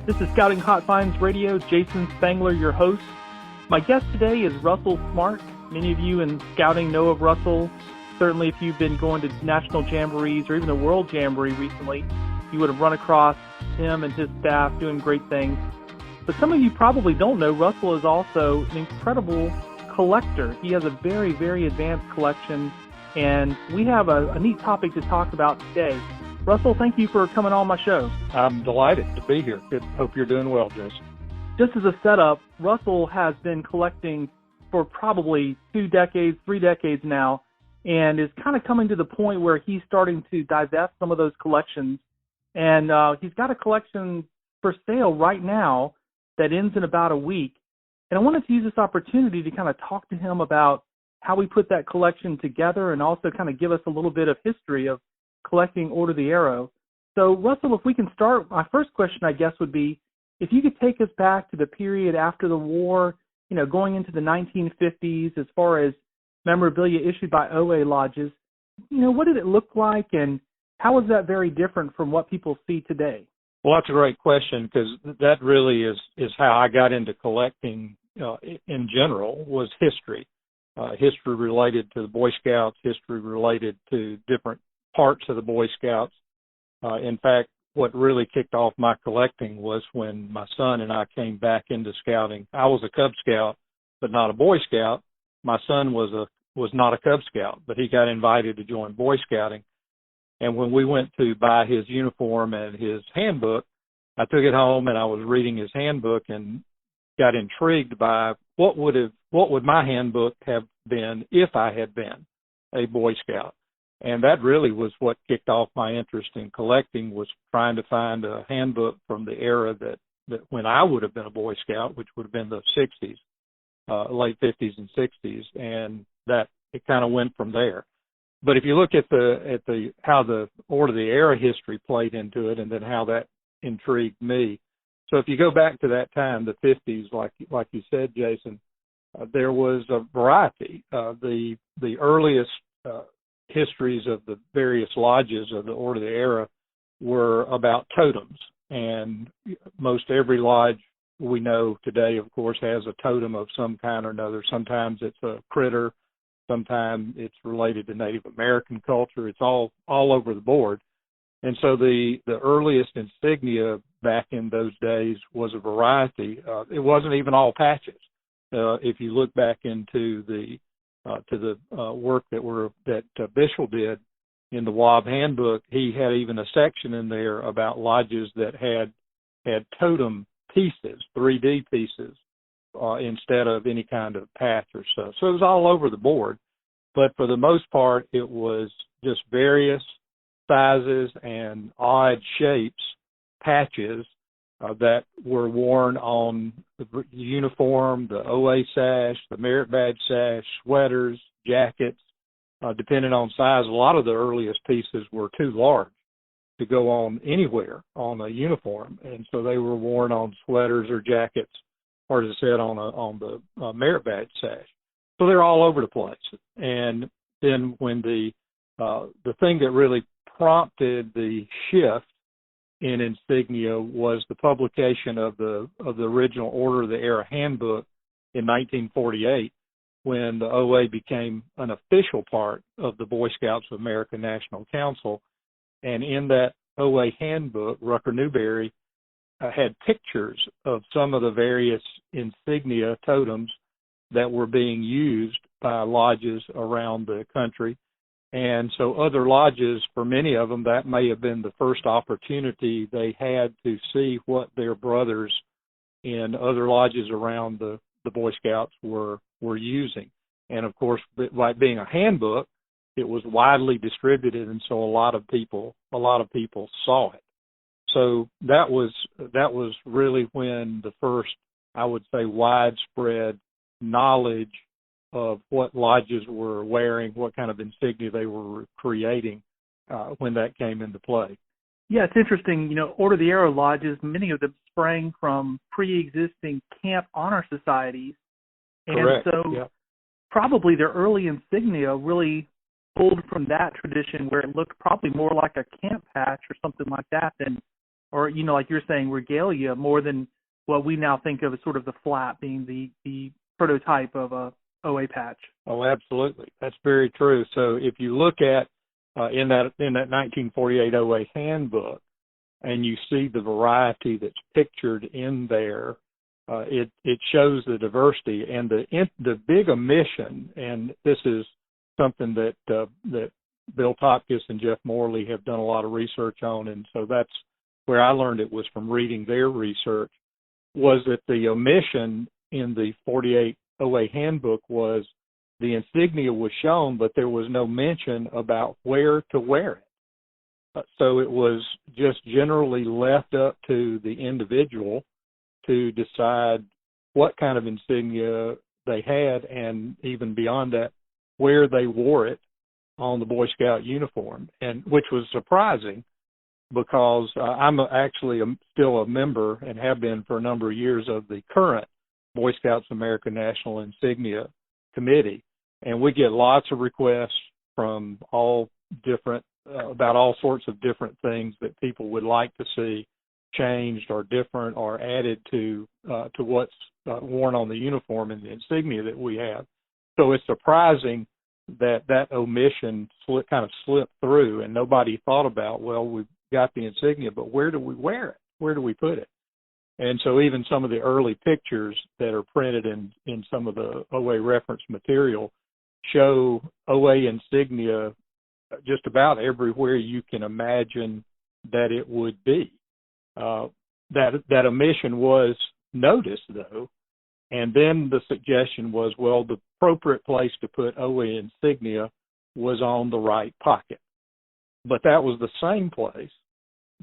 This is Scouting Hot Finds Radio. Jason Spangler, your host. My guest today is Russell Smart. Many of you in Scouting know of Russell. Certainly if you've been going to national jamborees or even the World Jamboree recently, you would have run across him and his staff doing great things. But some of you probably don't know Russell is also an incredible collector. He has a very, very advanced collection, and we have a neat topic to talk about today. Russell, thank you for coming on my show. I'm delighted to be here. Good. Hope you're doing well, Jason. Just as a setup, Russell has been collecting for probably 2 decades, 3 decades now, and is kind of coming to the point where he's starting to divest some of those collections. And he's got a collection for sale right now that ends in about a week. And I wanted to use this opportunity to kind of talk to him about how we put that collection together and also kind of give us a little bit of history of collecting Order of the Arrow. So, Russell, if we can start, my first question, I guess, would be if you could take us back to the period after the war, going into the 1950s as far as memorabilia issued by OA lodges, what did it look like and how was that very different from what people see today? Well, that's a great question because that really is how I got into collecting in general was history. History related to the Boy Scouts, history related to different parts of the Boy Scouts. In fact, what really kicked off my collecting was when my son and I came back into scouting. I was a Cub Scout, but not a Boy Scout. My son was not a Cub Scout, but he got invited to join Boy Scouting. And when we went to buy his uniform and his handbook, I took it home and I was reading his handbook and got intrigued by what would my handbook have been if I had been a Boy Scout. And that really was what kicked off my interest in collecting, was trying to find a handbook from the era that when I would have been a Boy Scout, which would have been the 60s, late 50s and 60s, and that it kind of went from there. But if you look at how the Order of the Era history played into it, and then how that intrigued me. So if you go back to that time, the 50s, like you said, Jason, there was a variety. The earliest histories of the various lodges of the Order of the Era were about totems, and most every lodge we know today, of course, has a totem of some kind or another. Sometimes it's a critter, sometimes it's related to Native American culture. It's all over the board. And so the earliest insignia back in those days was a variety. It wasn't even all patches. If you look back into the work that Bishel did in the WAB handbook, he had even a section in there about lodges that had totem pieces, 3D pieces, instead of any kind of patch or stuff. So it was all over the board. But for the most part, it was just various sizes and odd shapes, patches that were worn on the uniform, the OA sash, the merit badge sash, sweaters, jackets, depending on size. A lot of the earliest pieces were too large to go on anywhere on a uniform, and so they were worn on sweaters or jackets, or as I said, on the merit badge sash. So they're all over the place. And then when the thing that really prompted the shift in insignia was the publication of the original Order of the Era handbook in 1948, when the OA became an official part of the Boy Scouts of America National Council. And in that OA handbook, Rucker Newberry had pictures of some of the various insignia totems that were being used by lodges around the country. And so other lodges, for many of them, that may have been the first opportunity they had to see what their brothers in other lodges around the Boy Scouts were using. And of course, like being a handbook, it was widely distributed, and so a lot of people saw it. So that was really when the first, I would say, widespread knowledge of what lodges were wearing, what kind of insignia they were creating, when that came into play. Yeah, it's interesting. Order of the Arrow lodges, many of them sprang from pre-existing camp honor societies. And Correct. so Yep. Probably their early insignia really pulled from that tradition where it looked probably more like a camp patch or something like that than or, like you're saying, regalia more than what we now think of as sort of the flat being the prototype of a OA patch. Oh, absolutely. That's very true. So if you look at in that 1948 OA handbook, and you see the variety that's pictured in there, it shows the diversity and the big omission. And this is something that Bill Topkis and Jeff Morley have done a lot of research on, and so that's where I learned it was from reading their research. Was that the omission in the 48 OA handbook was the insignia was shown, but there was no mention about where to wear it. So it was just generally left up to the individual to decide what kind of insignia they had, and even beyond that, where they wore it on the Boy Scout uniform, and which was surprising because I'm actually still a member and have been for a number of years of the current Boy Scouts American National Insignia Committee, and we get lots of requests from all different about all sorts of different things that people would like to see changed or different or added to what's worn on the uniform and the insignia that we have. So it's surprising that omission kind of slipped through, and nobody thought about, well, we've got the insignia, but where do we wear it? Where do we put it? And so even some of the early pictures that are printed in some of the OA reference material show OA insignia just about everywhere you can imagine that it would be. That omission was noticed, though, and then the suggestion was, well, the appropriate place to put OA insignia was on the right pocket. But that was the same place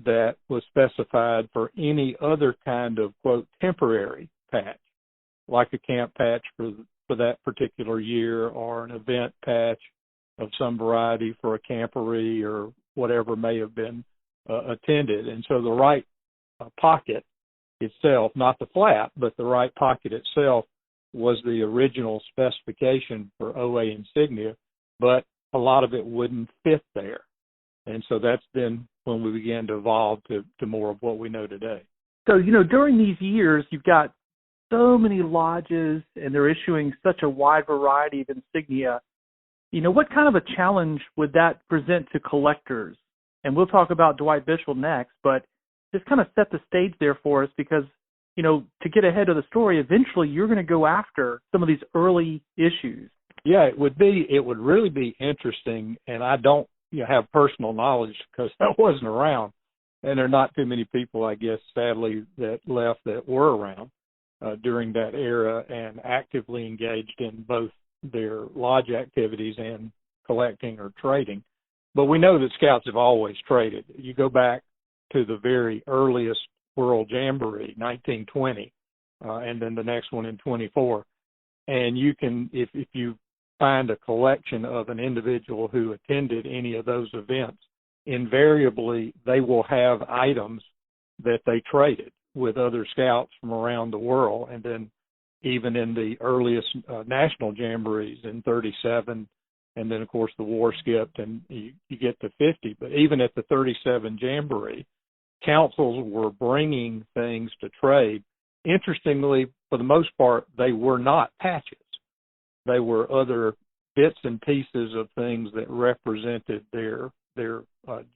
that was specified for any other kind of, quote, temporary patch, like a camp patch for that particular year, or an event patch of some variety for a camporee or whatever may have been attended. And so the right pocket itself, not the flat, but the right pocket itself was the original specification for OA insignia, but a lot of it wouldn't fit there. And so that's then when we began to evolve to more of what we know today. So, during these years, you've got so many lodges, and they're issuing such a wide variety of insignia. What kind of a challenge would that present to collectors? And we'll talk about Dwight Bischel next, but just kind of set the stage there for us because, to get ahead of the story, eventually you're going to go after some of these early issues. Yeah, it would really be interesting, and I don't have personal knowledge because I wasn't around, and there are not too many people, I guess, sadly, that left that were around during that era and actively engaged in both their lodge activities and collecting or trading. But we know that Scouts have always traded. You go back to the very earliest World Jamboree, 1920, and then the next one in 24. And you can, if you find a collection of an individual who attended any of those events, invariably they will have items that they traded with other Scouts from around the world. And then even in the earliest national jamborees in 37, and then, of course, the war skipped and you get to 50. But even at the 37 jamboree, councils were bringing things to trade. Interestingly, for the most part, they were not patches. They were other bits and pieces of things that represented their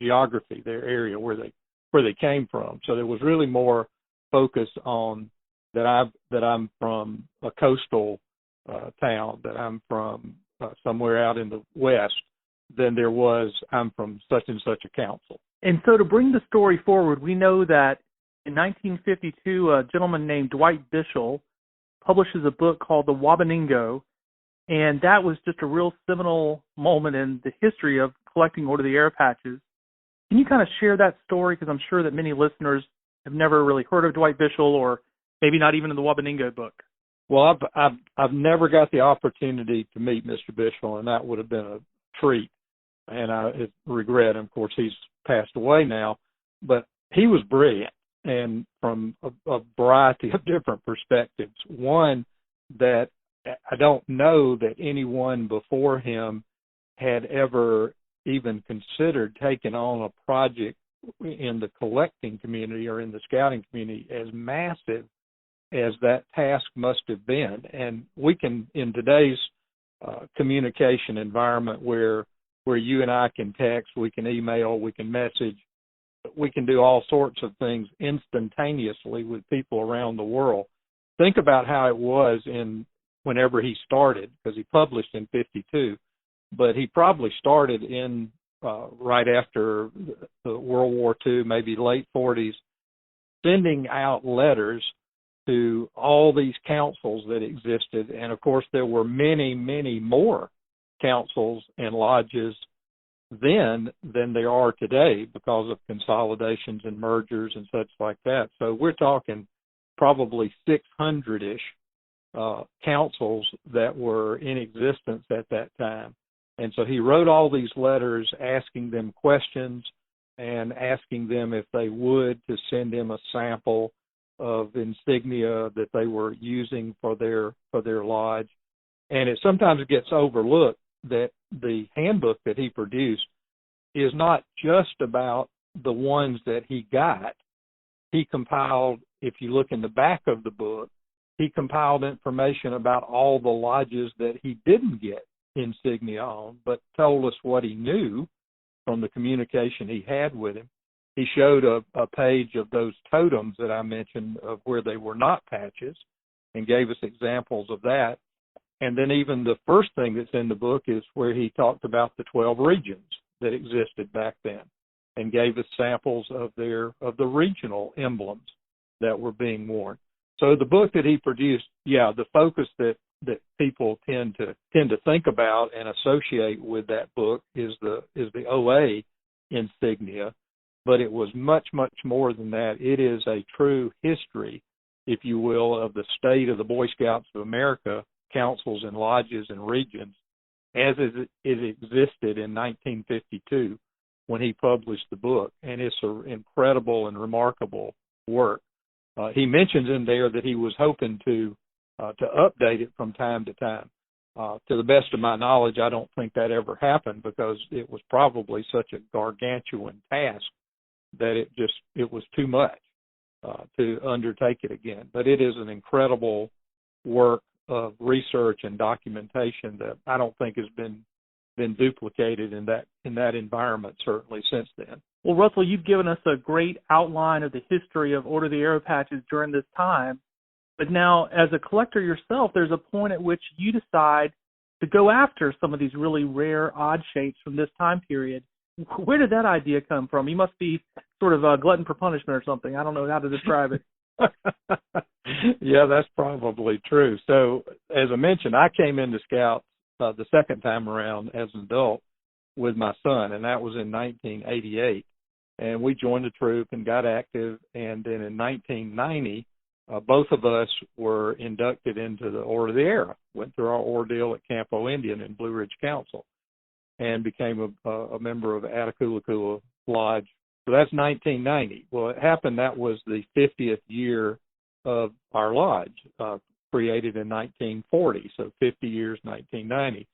geography, their area where they came from. So there was really more focus on that I'm from a coastal town, that I'm from somewhere out in the West, than there was I'm from such and such a council. And so to bring the story forward, we know that in 1952, a gentleman named Dwight Bischel publishes a book called The Wabaningo, and that was just a real seminal moment in the history of collecting Order of the Air patches. Can you kind of share that story? Because I'm sure that many listeners have never really heard of Dwight Bischel, or maybe not even in the Wabaningo book. Well, I've never got the opportunity to meet Mr. Bischel, and that would have been a treat. And I regret, and of course, he's passed away now. But he was brilliant, and from a variety of different perspectives. One, that I don't know that anyone before him had ever even considered taking on a project in the collecting community or in the scouting community as massive as that task must have been. And we can, in today's communication environment where you and I can text, we can email, we can message, we can do all sorts of things instantaneously with people around the world. Think about how it was whenever he started, because he published in 52, but he probably started in right after the World War II, maybe late 40s, sending out letters to all these councils that existed. And of course, there were many, many more councils and lodges then than there are today because of consolidations and mergers and such like that. So we're talking probably 600-ish councils that were in existence at that time. And so he wrote all these letters asking them questions and asking them if they would to send him a sample of insignia that they were using for their lodge. And it sometimes gets overlooked that the handbook that he produced is not just about the ones that he got. He compiled, if you look in the back of the book, he compiled information about all the lodges that he didn't get insignia on, but told us what he knew from the communication he had with him. He showed a page of those totems that I mentioned of where they were not patches and gave us examples of that. And then even the first thing that's in the book is where he talked about the 12 regions that existed back then and gave us samples of the regional emblems that were being worn. So the book that he produced, the focus that people tend to think about and associate with that book is the OA insignia, but it was much, much more than that. It is a true history, if you will, of the state of the Boy Scouts of America, councils and lodges and regions, as it existed in 1952 when he published the book. And it's an incredible and remarkable work. He mentions in there that he was hoping to update it from time to time. To the best of my knowledge, I don't think that ever happened because it was probably such a gargantuan task that it was too much to undertake it again. But it is an incredible work of research and documentation that I don't think has been duplicated in that environment certainly since then. Well, Russell, you've given us a great outline of the history of Order of the Arrow patches during this time. But now, as a collector yourself, there's a point at which you decide to go after some of these really rare odd shapes from this time period. Where did that idea come from? You must be sort of a glutton for punishment or something. I don't know how to describe it. Yeah, that's probably true. So, as I mentioned, I came into Scouts the second time around as an adult with my son, and that was in 1988. And we joined the troop and got active. And then in 1990, both of us were inducted into the Order of the Arrow, went through our ordeal at Campo Indian in Blue Ridge Council, and became a member of Attakullakulla Lodge. So that's 1990. Well, it happened that was the 50th year of our lodge, created in 1940, so 50 years, 1990.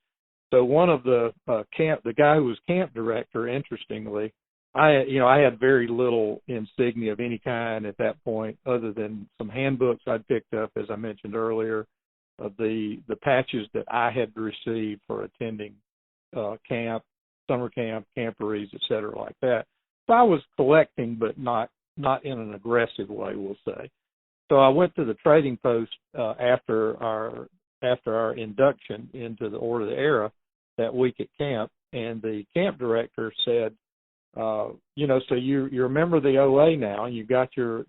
So one of the guy who was camp director, interestingly, I had very little insignia of any kind at that point, other than some handbooks I'd picked up, as I mentioned earlier, of the patches that I had received for attending camp, summer camp, camporees, et cetera, like that. So I was collecting, but not in an aggressive way, we'll say. So I went to the trading post after our induction into the Order of the Arrow that week at camp, and the camp director said, so you're a member of the OA now, and you've got your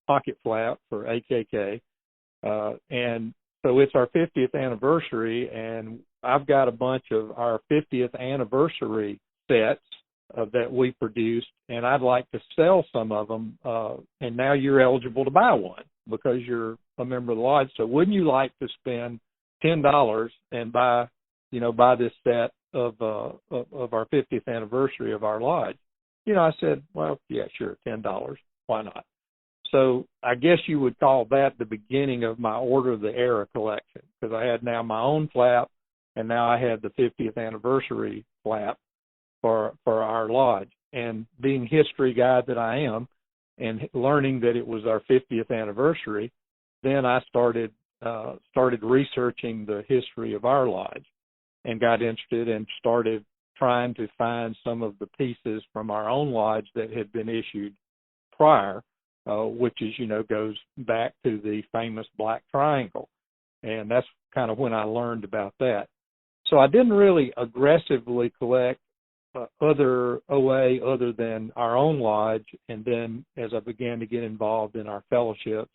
pocket flap for AKK, and so it's our 50th anniversary, and I've got a bunch of our 50th anniversary sets that we produced, and I'd like to sell some of them, and now you're eligible to buy one because you're a member of the lodge. So wouldn't you like to spend $10 and buy this set of our 50th anniversary of our lodge? I said, well, yeah, sure, $10. Why not? So I guess you would call that the beginning of my Order of the Arrow collection, because I had now my own flap, and now I had the 50th anniversary flap for our lodge. And being history guy that I am, and learning that it was our 50th anniversary, then I started researching the history of our lodge, and got interested and started trying to find some of the pieces from our own lodge that had been issued prior, which is, goes back to the famous Black Triangle. And that's kind of when I learned about that. So I didn't really aggressively collect other OA other than our own lodge. And then as I began to get involved in our fellowships,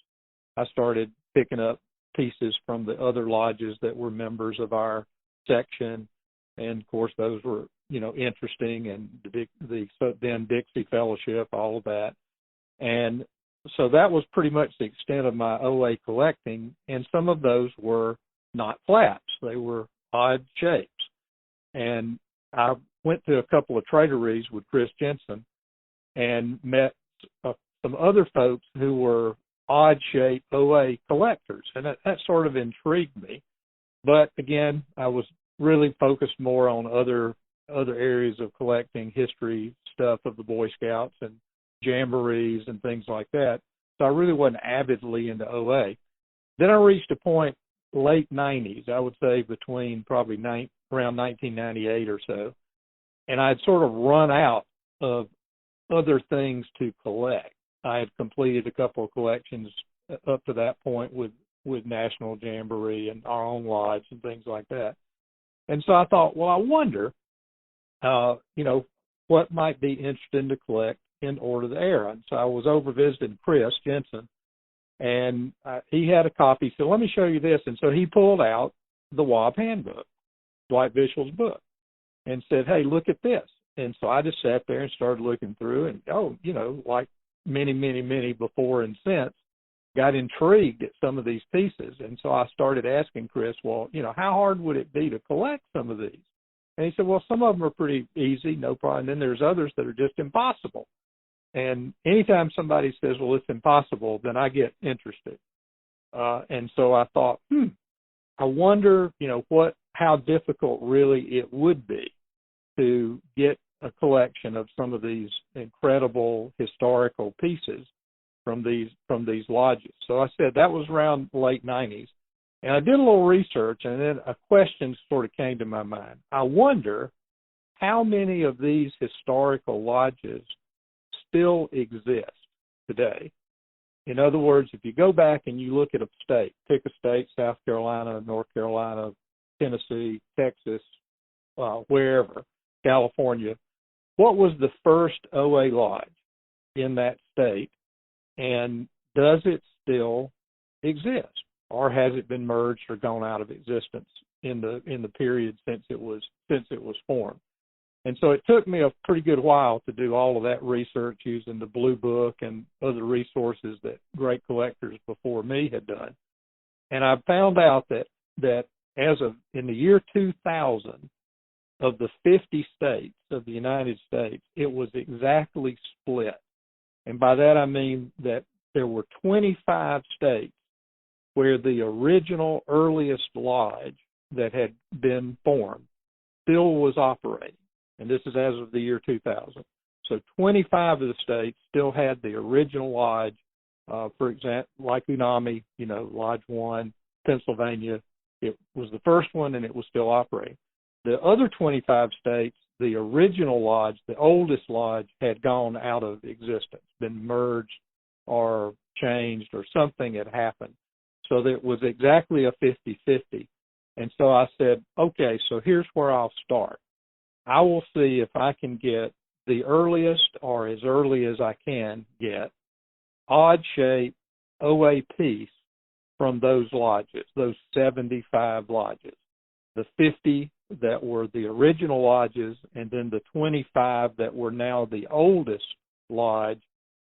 I started picking up pieces from the other lodges that were members of our section. And of course, those were, interesting, and the then Dixie Fellowship, all of that. And so that was pretty much the extent of my OA collecting. And some of those were not flats. They were odd shapes. And I went to a couple of traderies with Chris Jensen and met some other folks who were odd-shaped OA collectors. And that sort of intrigued me. But again, I was really focused more on other areas of collecting history stuff of the Boy Scouts and jamborees and things like that. So I really wasn't avidly into OA. Then I reached a point late 90s, I would say between probably around 1998 or so, and I had sort of run out of other things to collect. I had completed a couple of collections up to that point with National Jamboree and our own lodge and things like that. And so I thought, well, I wonder, what might be interesting to collect in Order of the Era. And so I was over visiting Chris Jensen, and he had a copy. So let me show you this. And so he pulled out the WAB handbook, Dwight Vishel's book, and said, hey, look at this. And so I just sat there and started looking through, and, like many, many, many before and since, got intrigued at some of these pieces. And so I started asking Chris, well, how hard would it be to collect some of these? And he said, well, some of them are pretty easy, no problem. And then there's others that are just impossible. And anytime somebody says, well, it's impossible, then I get interested. And so I thought, I wonder, how difficult really it would be to get a collection of some of these incredible historical pieces from these lodges. So I said that was around the late 90s. And I did a little research, and then a question sort of came to my mind. I wonder how many of these historical lodges still exist today. In other words, if you go back and you look at a state, pick a state, South Carolina, North Carolina, Tennessee, Texas, wherever, California, what was the first OA lodge in that state, and does it still exist, or has it been merged or gone out of existence in the period since it was formed? And so it took me a pretty good while to do all of that research using the Blue Book and other resources that great collectors before me had done. And I found out that as of in the year 2000, of the 50 states of the United States, it was exactly split. And by that I mean that there were 25 states where the original earliest lodge that had been formed still was operating. And this is as of the year 2000. So 25 of the states still had the original lodge, for example, like Unami, Lodge 1, Pennsylvania. It was the first one, and it was still operating. The other 25 states, the original lodge, the oldest lodge, had gone out of existence, been merged or changed, or something had happened. So that it was exactly a 50-50. And so I said, okay, so here's where I'll start. I will see if I can get the earliest, or as early as I can get, odd-shaped OA piece from those lodges, those 75 lodges. The 50 that were the original lodges, and then the 25 that were now the oldest lodge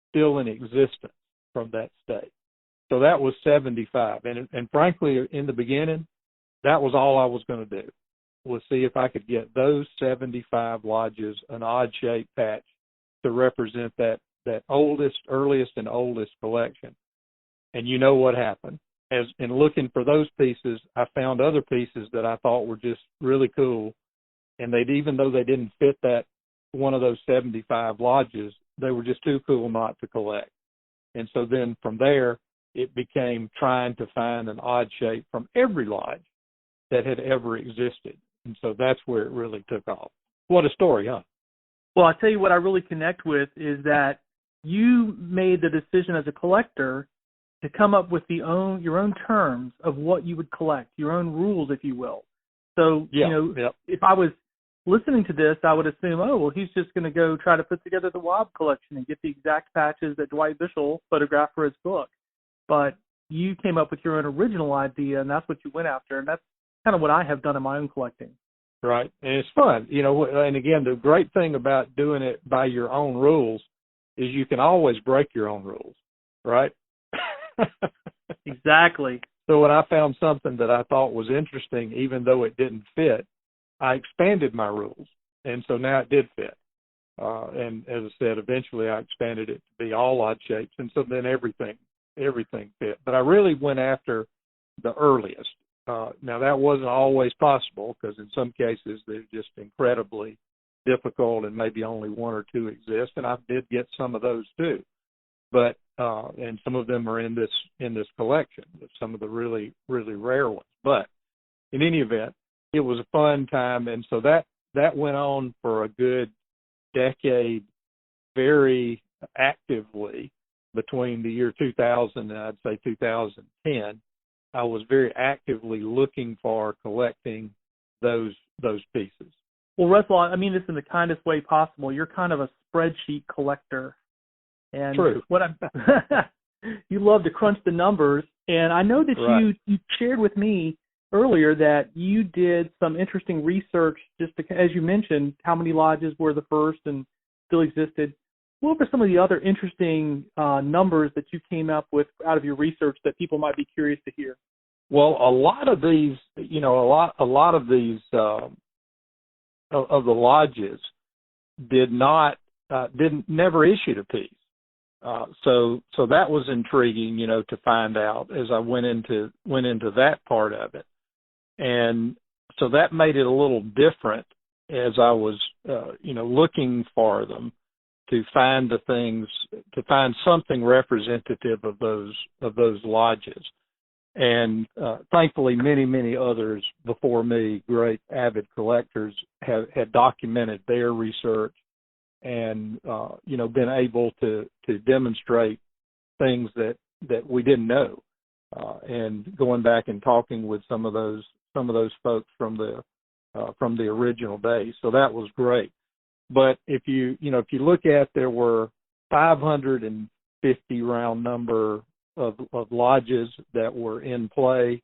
still in existence from that state. So that was 75. And frankly, in the beginning, that was all I was going to do, was see if I could get those 75 lodges an odd-shaped patch to represent that earliest and oldest collection. And you know what happened. As in looking for those pieces, I found other pieces that I thought were just really cool. And even though they didn't fit that one of those 75 lodges, they were just too cool not to collect. And so then from there, it became trying to find an odd shape from every lodge that had ever existed. And so that's where it really took off. What a story, huh? Well, I tell you what I really connect with is that you made the decision as a collector to come up with your own terms of what you would collect, your own rules, if you will. So, if I was listening to this, I would assume, oh, well, he's just going to go try to put together the Wob collection and get the exact patches that Dwight Bischel photographed for his book. But you came up with your own original idea, and that's what you went after, and that's kind of what I have done in my own collecting. Right, and it's fun, and again, the great thing about doing it by your own rules is you can always break your own rules, right? Exactly. So when I found something that I thought was interesting, even though it didn't fit, I expanded my rules, and so now it did fit. And as I said, eventually I expanded it to be all odd shapes, and so then everything fit. But I really went after the earliest. Now, that wasn't always possible because in some cases they're just incredibly difficult and maybe only one or two exist, and I did get some of those too. But and some of them are in this collection, some of the really, really rare ones. But in any event, it was a fun time, and so that went on for a good decade very actively between the year 2000 and I'd say 2010. I was very actively looking for collecting those pieces. Well, Russell, I mean this in the kindest way possible. You're kind of a spreadsheet collector. And True. You love to crunch the numbers. And I know that right. you shared with me earlier that you did some interesting research just to, as you mentioned, how many lodges were the first and still existed. What were some of the other interesting numbers that you came up with out of your research that people might be curious to hear? Well, a lot of these, a lot of these of the lodges never issued a piece. So that was intriguing, to find out as I went into that part of it, and so that made it a little different as I was, looking for them. To find something representative of those lodges, and thankfully, many others before me, great avid collectors, had documented their research, and been able to demonstrate things that we didn't know, and going back and talking with some of those folks from the original days, so that was great. But if you look at, there were 550 round number of lodges that were in play,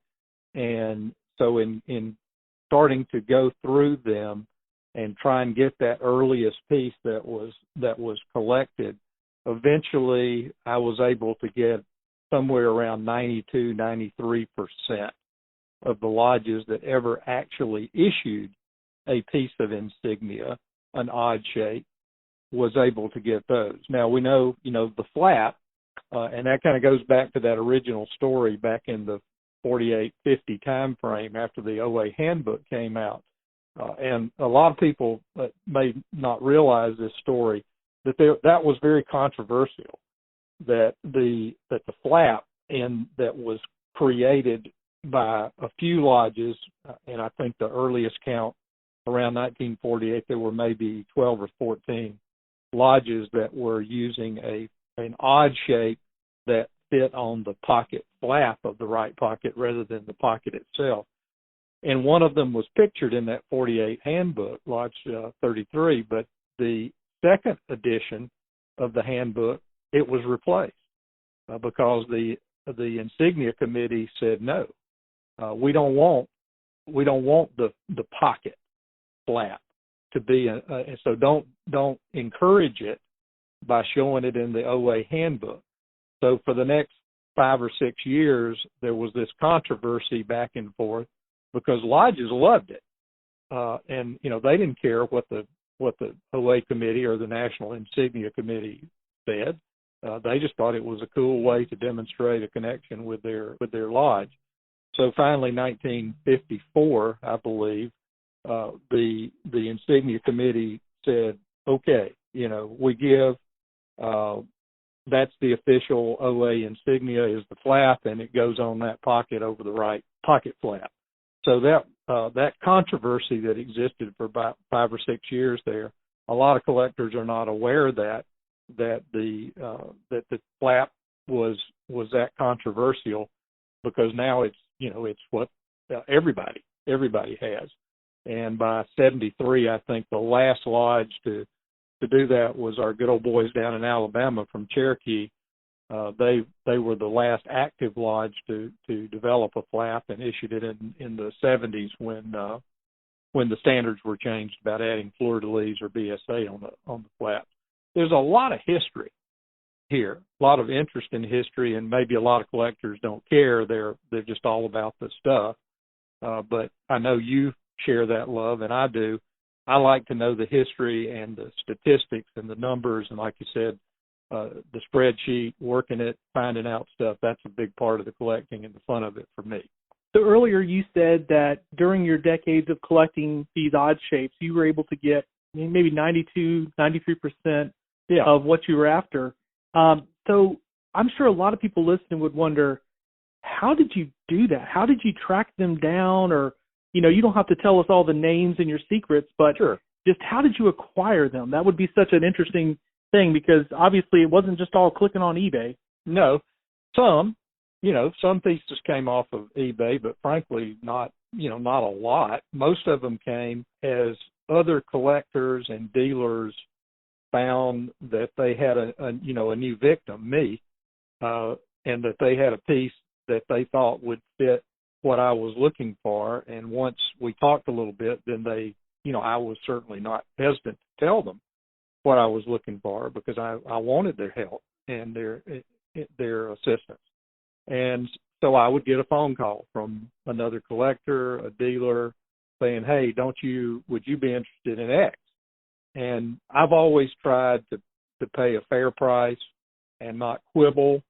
and so in starting to go through them and try and get that earliest piece that was collected, eventually I was able to get somewhere around 92-93% of the lodges that ever actually issued a piece of insignia, an odd shape, was able to get those. Now we know, the flap, and that kind of goes back to that original story back in the 48-50 time frame after the OA handbook came out. And a lot of people may not realize this story, that was very controversial, that the flap that was created by a few lodges, and I think the earliest count around 1948, there were maybe 12 or 14 lodges that were using an odd shape that fit on the pocket flap of the right pocket rather than the pocket itself. And one of them was pictured in that 48 handbook, Lodge 33, but the second edition of the handbook, it was replaced because the insignia committee said no, we don't want the pocket flap to be so don't encourage it by showing it in the OA handbook. So for the next 5 or 6 years, there was this controversy back and forth because lodges loved it, and they didn't care what the OA committee or the National Insignia Committee said. They just thought it was a cool way to demonstrate a connection with their lodge. So finally, 1954, I believe, the Insignia Committee said, okay, we give, that's the official OA insignia is the flap, and it goes on that pocket over the right pocket flap. So that controversy that existed for about 5 or 6 years there, a lot of collectors are not aware that the flap was that controversial, because now it's what everybody has. And by 73, I think the last lodge to do that was our good old boys down in Alabama from Cherokee. They were the last active lodge to develop a flap, and issued it in the 70s when the standards were changed about adding fleur-de-lis or BSA on the flap. There's a lot of history here, a lot of interest in history, and maybe a lot of collectors don't care. They're just all about the stuff. But I know you share that love, and I do. I like to know the history and the statistics and the numbers, and like you said, the spreadsheet, working it, finding out stuff. That's a big part of the collecting and the fun of it for me. So earlier you said that during your decades of collecting these odd shapes, you were able to get maybe 92, 93% of what you were after. So I'm sure a lot of people listening would wonder, how did you do that? How did you track them down? Or, you don't have to tell us all the names and your secrets, but sure, just how did you acquire them? That would be such an interesting thing, because obviously it wasn't just all clicking on eBay. No, some pieces came off of eBay, but frankly, not a lot. Most of them came as other collectors and dealers found that they had a new victim, me, and that they had a piece that they thought would fit what I was looking for. And once we talked a little bit, then I was certainly not hesitant to tell them what I was looking for, because I wanted their help and their assistance. And so I would get a phone call from another collector, a dealer, saying, hey, would you be interested in X? And I've always tried to pay a fair price and not quibble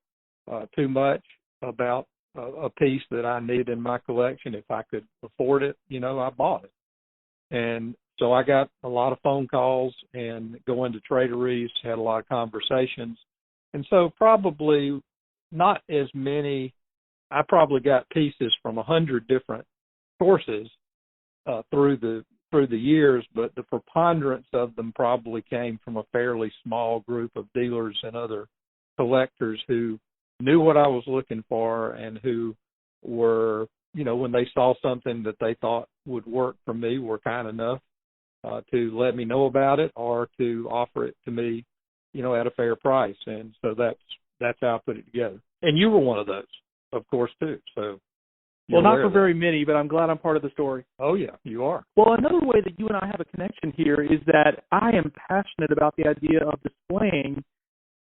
too much about a piece that I need in my collection. If I could afford it, I bought it. And so I got a lot of phone calls and going to traderies, had a lot of conversations. And so probably not as many, I probably got pieces from 100 different sources through the years, but the preponderance of them probably came from a fairly small group of dealers and other collectors who knew what I was looking for, and who were, when they saw something that they thought would work for me, were kind enough to let me know about it, or to offer it to me, at a fair price. And so that's how I put it together. And you were one of those, of course, too. So, well, not for very many, but I'm glad I'm part of the story. Oh, yeah, you are. Well, another way that you and I have a connection here is that I am passionate about the idea of displaying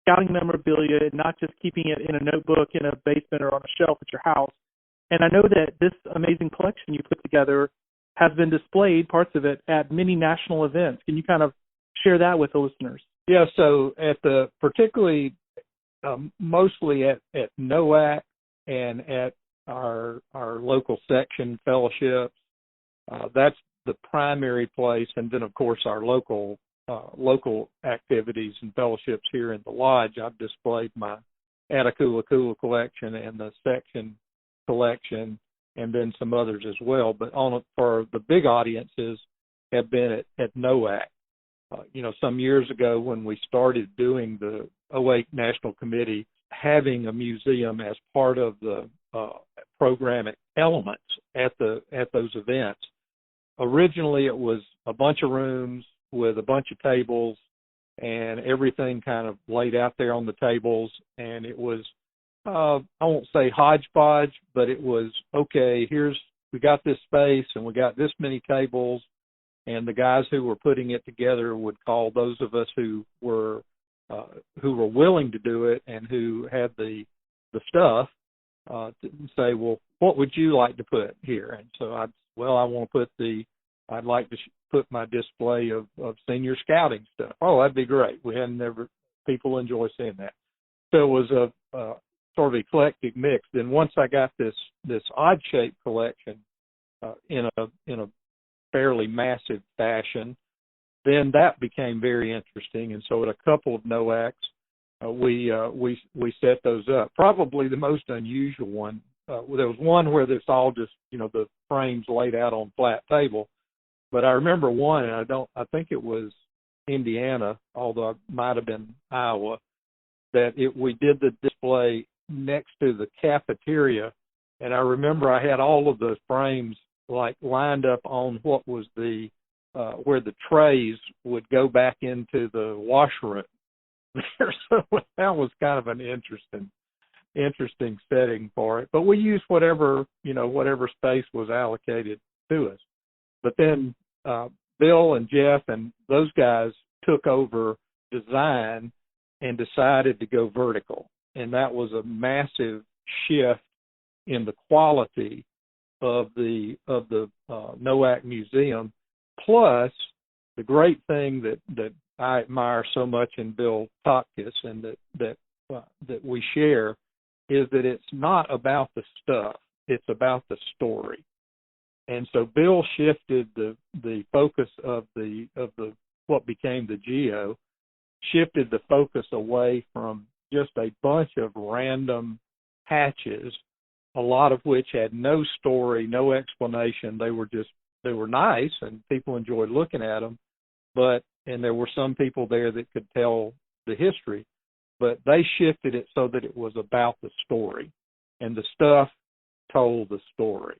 scouting memorabilia and not just keeping it in a notebook in a basement or on a shelf at your house. And I know that this amazing collection you put together has been displayed, parts of it, at many national events. Can you kind of share that with the listeners? Yeah, so particularly mostly at NOAC and at our local section fellowships, that's the primary place. And then, of course, our local activities and fellowships here in the lodge. I've displayed my Atakula collection and the section collection, and then some others as well. But for the big audiences have been at NOAC. Some years ago when we started doing the 08 National Committee, having a museum as part of the programming elements at those events. Originally, it was a bunch of rooms with a bunch of tables and everything kind of laid out there on the tables, and it was I won't say hodgepodge, but it was, okay, we got this space and we got this many tables, and the guys who were putting it together would call those of us who were willing to do it and who had the stuff to say, well, what would you like to put here? And so I'd like to put my display of senior scouting stuff. Oh, that'd be great. People enjoy seeing that. So it was a sort of eclectic mix. Then once I got this odd shape collection in a fairly massive fashion, then that became very interesting. And so at a couple of NOACs, we set those up. Probably the most unusual one, there was one where it's all just, the frames laid out on flat table. But I remember one, and I think it was Indiana, although it might have been Iowa, we did the display next to the cafeteria. And I remember I had all of the frames like lined up on what was where the trays would go back into the washroom. So that was kind of an interesting setting for it. But we used whatever space was allocated to us. But then Bill and Jeff and those guys took over design and decided to go vertical. And that was a massive shift in the quality of the NOAC museum. Plus, the great thing that I admire so much in Bill Topkis and that we share is that it's not about the stuff; it's about the story. And so Bill shifted the focus of what became the Geo, shifted the focus away from just a bunch of random patches, a lot of which had no story, no explanation. They were nice and people enjoyed looking at them, and there were some people there that could tell the history, but they shifted it so that it was about the story, and the stuff told the story.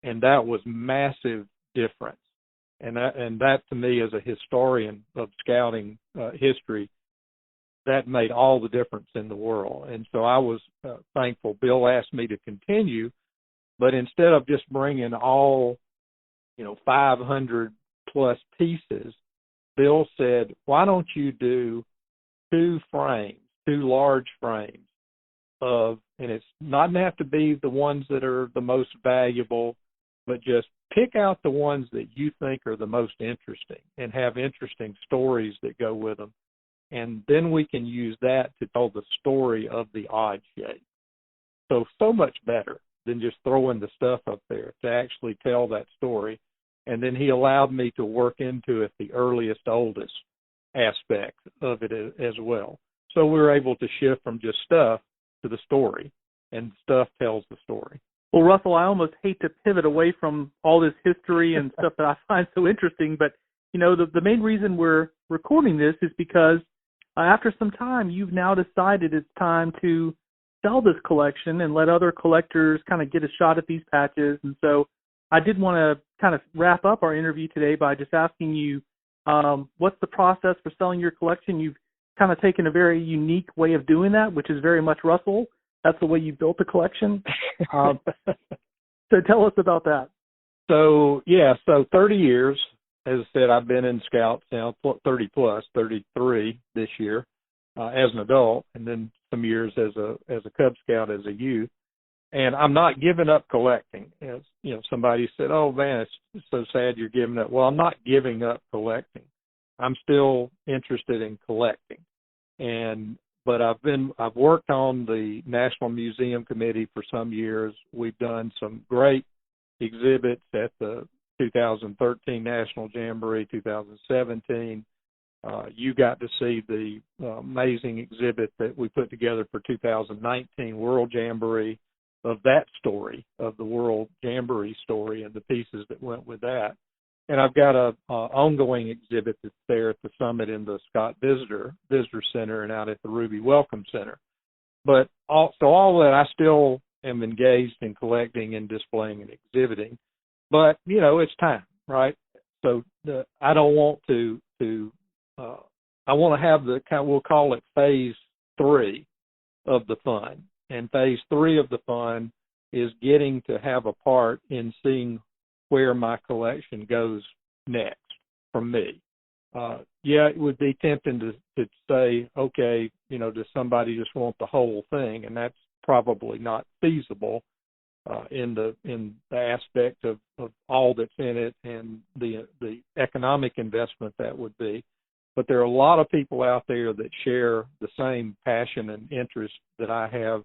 And that was massive difference. And that to me, as a historian of scouting history, that made all the difference in the world. And so I was thankful. Bill asked me to continue, but instead of just bringing all 500 plus pieces, Bill said, why don't you do two large frames and it's not have to be the ones that are the most valuable, but just pick out the ones that you think are the most interesting and have interesting stories that go with them. And then we can use that to tell the story of the odd shape. So much better than just throwing the stuff up there, to actually tell that story. And then he allowed me to work into it the earliest, oldest aspect of it as well. So we were able to shift from just stuff to the story, and stuff tells the story. Well, Russell, I almost hate to pivot away from all this history and stuff that I find so interesting, but, the main reason we're recording this is because after some time, you've now decided it's time to sell this collection and let other collectors kind of get a shot at these patches. And so I did want to kind of wrap up our interview today by just asking you, what's the process for selling your collection? You've kind of taken a very unique way of doing that, which is very much Russell. That's the way you built the collection. So tell us about that. So 30 years, as I said, I've been in Scouts now, 30 plus, 33 this year as an adult, and then some years as a Cub Scout as a youth. And I'm not giving up collecting. As somebody said, "Oh man, it's so sad you're giving up." Well, I'm not giving up collecting. I'm still interested in collecting, but I've worked on the National Museum Committee for some years. We've done some great exhibits at the 2013 National Jamboree, 2017. You got to see the amazing exhibit that we put together for 2019 World Jamboree, of that story, of the World Jamboree story and the pieces that went with that. And I've got a ongoing exhibit that's there at the summit in the Scott Visitor Center and out at the Ruby Welcome Center. But all that, I still am engaged in collecting and displaying and exhibiting. But, it's time, right? So I don't want I want to have we'll call it phase 3 of the fun. And phase 3 of the fun is getting to have a part in seeing where my collection goes next from me. It would be tempting to say, okay, does somebody just want the whole thing? And that's probably not feasible in the aspect of all that's in it and the economic investment that would be. But there are a lot of people out there that share the same passion and interest that I have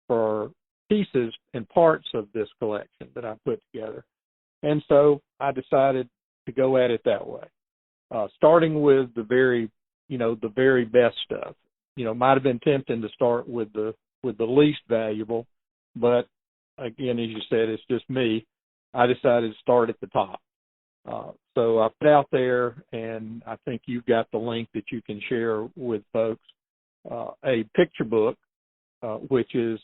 for pieces and parts of this collection that I put together. And so I decided to go at it that way. starting with the very, the very best stuff. Might have been tempting to start with the least valuable, but again, as you said, it's just me. I decided to start at the top. So I put out there, and I think you've got the link that you can share with folks, a picture book, which is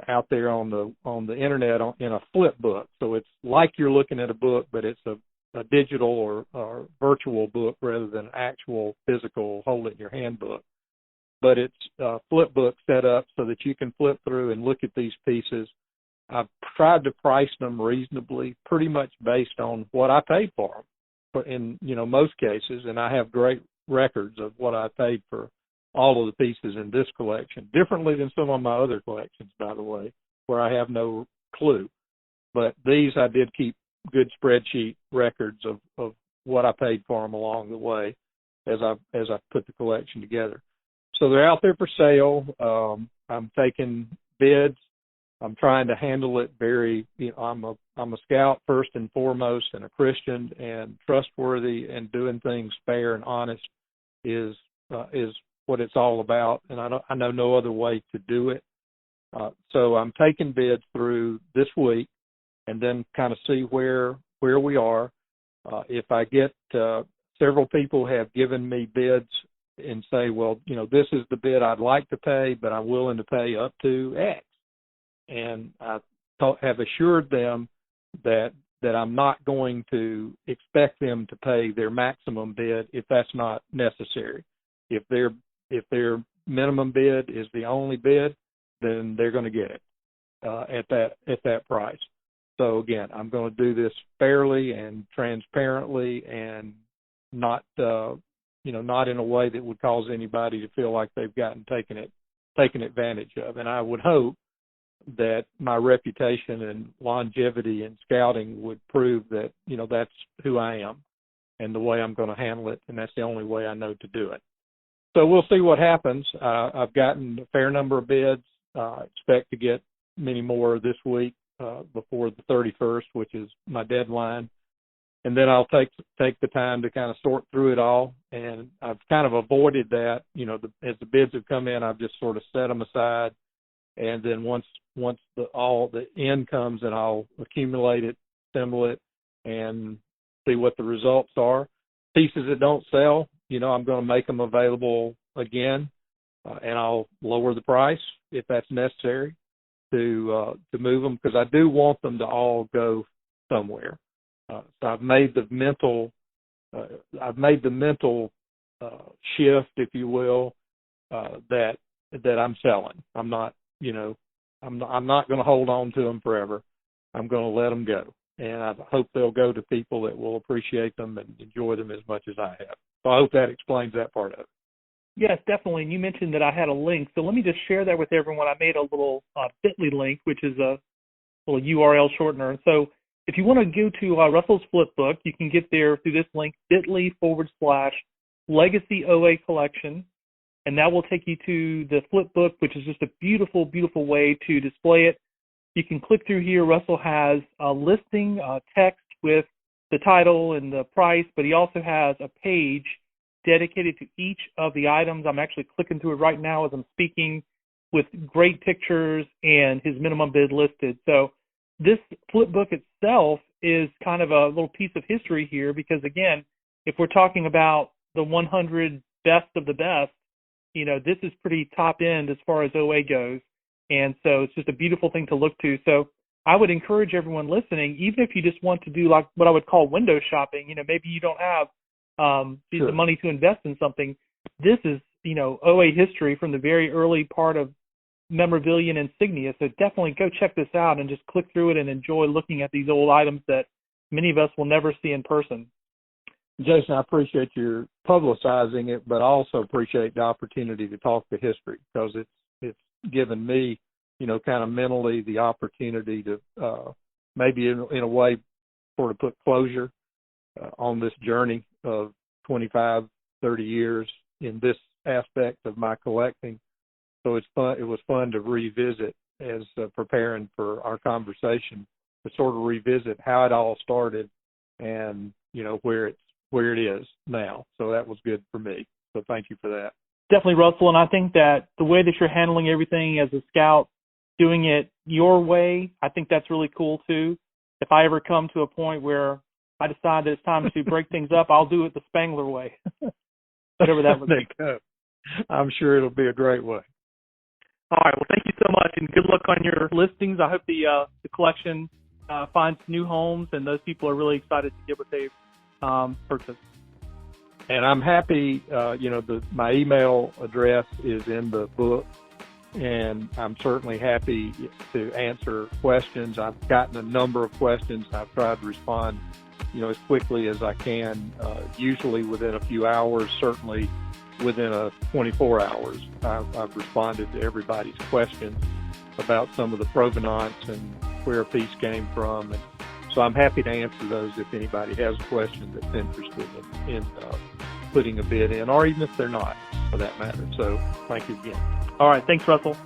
out there on the internet in a flip book. So it's like you're looking at a book, but it's a digital or virtual book rather than an actual physical hold it in your hand book. But it's a flip book set up so that you can flip through and look at these pieces. I've tried to price them reasonably, pretty much based on what I paid for them in, most cases, and I have great records of what I paid for all of the pieces in this collection, differently than some of my other collections, by the way, where I have no clue. But these I did keep good spreadsheet records of what I paid for them along the way as I put the collection together. So they're out there for sale. I'm taking bids. I'm trying to handle it very, I'm a scout first and foremost, and a Christian, and trustworthy, and doing things fair and honest is what it's all about. And I know no other way to do it. So I'm taking bids through this week, and then kind of see where we are. If I get several people have given me bids and say, well, this is the bid I'd like to pay, but I'm willing to pay up to X. And I have assured them that I'm not going to expect them to pay their maximum bid if that's not necessary. If their minimum bid is the only bid, then they're going to get it at that price. So again, I'm going to do this fairly and transparently, and not not in a way that would cause anybody to feel like they've taken advantage of. And I would hope that my reputation and longevity in scouting would prove that, that's who I am and the way I'm going to handle it, and that's the only way I know to do it. So we'll see what happens. I've gotten a fair number of bids. Expect to get many more this week before the 31st, which is my deadline. And then I'll take the time to kind of sort through it all. And I've kind of avoided that. As the bids have come in, I've just sort of set them aside. And then once the end comes, and I'll accumulate it, assemble it, and see what the results are. Pieces that don't sell, I'm going to make them available again, and I'll lower the price if that's necessary to move them, because I do want them to all go somewhere. So I've made the mental shift, if you will, that I'm selling. I'm not. I'm not going to hold on to them forever. I'm going to let them go, and I hope they'll go to people that will appreciate them and enjoy them as much as I have. So I hope that explains that part of it. Yes, definitely. And you mentioned that I had a link, so let me just share that with everyone. I made a little Bitly link, which is a little URL shortener. So if you want to go to Russell's Flipbook, you can get there through this link, bit.ly/Legacy OA Collection. And that will take you to the flip book, which is just a beautiful, beautiful way to display it. You can click through here. Russell has a listing text with the title and the price, but he also has a page dedicated to each of the items. I'm actually clicking through it right now as I'm speaking, with great pictures and his minimum bid listed. So this flip book itself is kind of a little piece of history here, because again, if we're talking about the 100 best of the best, this is pretty top end as far as OA goes. And so it's just a beautiful thing to look to. So I would encourage everyone listening, even if you just want to do like what I would call window shopping, maybe you don't have the money to invest in something. This is, OA history from the very early part of memorabilia and insignia. So definitely go check this out and just click through it and enjoy looking at these old items that many of us will never see in person. Jason, I appreciate your publicizing it, but I also appreciate the opportunity to talk to history, because it's given me, kind of mentally the opportunity to maybe in a way sort of put closure on this journey of 25, 30 years in this aspect of my collecting. So it's fun. It was fun to revisit as preparing for our conversation, to sort of revisit how it all started and, where where it is now. So that was good for me. So thank you for that. Definitely, Russell. And I think that the way that you're handling everything as a scout, doing it your way, I think that's really cool too. If I ever come to a point where I decide that it's time to break things up, I'll do it the Spangler way. Whatever that would be. I'm sure it'll be a great way. All right. Well, thank you so much, and good luck on your listings. I hope the collection finds new homes, and those people are really excited to get what they've purchased. And I'm happy, my email address is in the book, and I'm certainly happy to answer questions. I've gotten a number of questions. I've tried to respond, as quickly as I can, usually within a few hours, certainly within 24 hours. I've responded to everybody's questions about some of the provenance and where a piece came from. And so I'm happy to answer those if anybody has a question that's interested in putting a bid in, or even if they're not, for that matter. So thank you again. All right. Thanks, Russell.